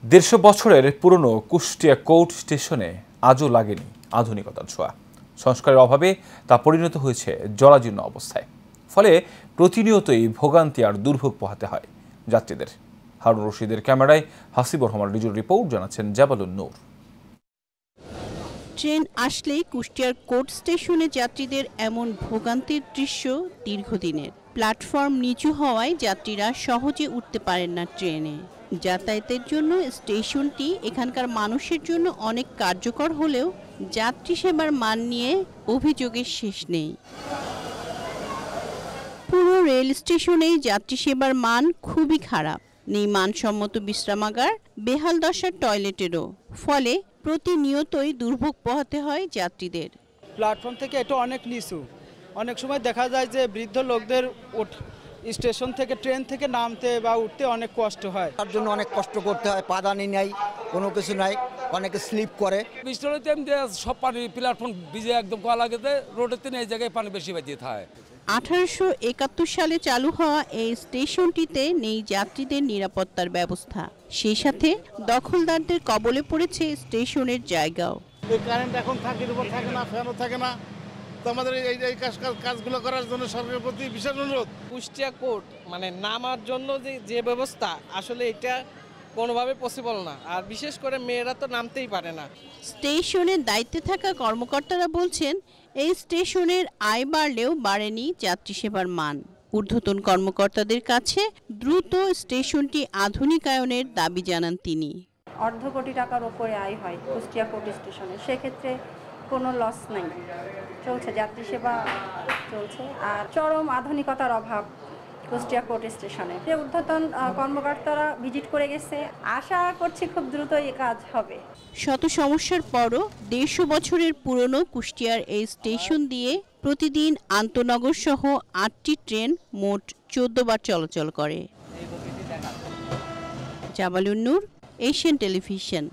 150 বছরের পুরনো কুষ্টিয়া কোর্ট স্টেশনে আজও লাগেনি আধুনিকতার ছোঁয়া। সংস্কারের অভাবে তা পরিণত হয়েছে জরাজীর্ণ অবস্থায়। ফলে প্রতিনিয়তই ভোগান্তি আর দুর্ভোগ পোহাতে হয় যাত্রীদের। হারুন রশিদের ক্যামেরায় হাসিবুর রহমান রিজুর রিপোর্ট, জানাচ্ছেন জাবালুন নূর। ট্রেন আসলেই কুষ্টিয়ার কোর্ট স্টেশনে যাত্রীদের এমন ভোগান্তির দৃশ্য দীর্ঘদিনের। প্ল্যাটফর্ম নিচু হওয়ায় যাত্রীরা সহজে উঠতে পারেন না ট্রেনে। যাতায়াতের জন্য স্টেশনটি এখানকার মানুষের জন্য অনেক কার্যকর হলেও যাত্রী সেবার মান নিয়ে অভিযোগের শেষ নেই। পুরো রেল স্টেশনেই যাত্রী সেবার মান খুবই খারাপ। নেই মানসম্মত বিশ্রামাগার, বেহাল দশার টয়লেটেরও। ফলে প্রতিনিয়তই দুর্ভোগ পোহাতে হয় যাত্রীদের। প্ল্যাটফর্ম থেকে এটা অনেক নিচু, অনেক সময় দেখা যায় যে বৃদ্ধ লোকদের স্টেশন থেকে ট্রেন থেকে নামতে বা উঠতে অনেক কষ্ট হয়। তার জন্য অনেক কষ্ট করতে হয়, পাদানি নাই, কোনো কিছু নাই, অনেকে স্লিপ করে। বৃষ্টিতে সব পানি প্ল্যাটফর্ম ভিজে একদম গলা গেছে, রোডের এই জায়গায় পানি বেশি বাজিয়ে থাকে। 1871 সালে চালু হওয়া এই স্টেশনটিতে নেই যাত্রীদের নিরাপত্তার ব্যবস্থা। সেই সাথে দখলদারদের কবলে পড়েছে স্টেশনের জায়গাও। কারেন্ট এখন থাকির উপর থাকে না, ফ্যানও থাকে না। তো আমাদের এই কাজগুলো করার জন্য সরকারের প্রতি বিশেষ অনুরোধ। কুষ্টিয়া কোর্ট মানে নামার জন্য যে ব্যবস্থা, আসলে এটা কোনোভাবে পসিবল না। আর বিশেষ করে মেয়েরা তো নামতেই পারে না। স্টেশনের দায়িত্বে থাকা কর্মকর্তারা বলছেন, এই স্টেশনের আয় বাড়লেও বাড়েনি যাত্রী সেবার মান। ঊর্ধ্বতন কর্মকর্তাদের কাছে দ্রুত স্টেশনটি আধুনিকায়নের দাবি জানান তিনি। অর্ধ কোটি টাকার উপরে আয় হয় কুষ্টিয়া কোর্ট স্টেশনে, সেক্ষেত্রে কোনো লস নাই, চলছে, যাত্রী সেবা চলছে। আর চরম আধুনিকতার অভাব কুষ্টিয়া কোর্ট স্টেশনে। যে ঊর্ধ্বতন কর্মকর্তারা ভিজিট করে গেছে, আশা করছি খুব দ্রুত এই কাজ হবে। শত সমস্যার পরও 150 বছরের পুরনো কুষ্টিয়ার এই স্টেশন দিয়ে প্রতিদিন আন্তনগর সহ 8টি ট্রেন মোট 14 বার চলাচল করে। জাবালুন নূর, এশিয়ান টেলিভিশন।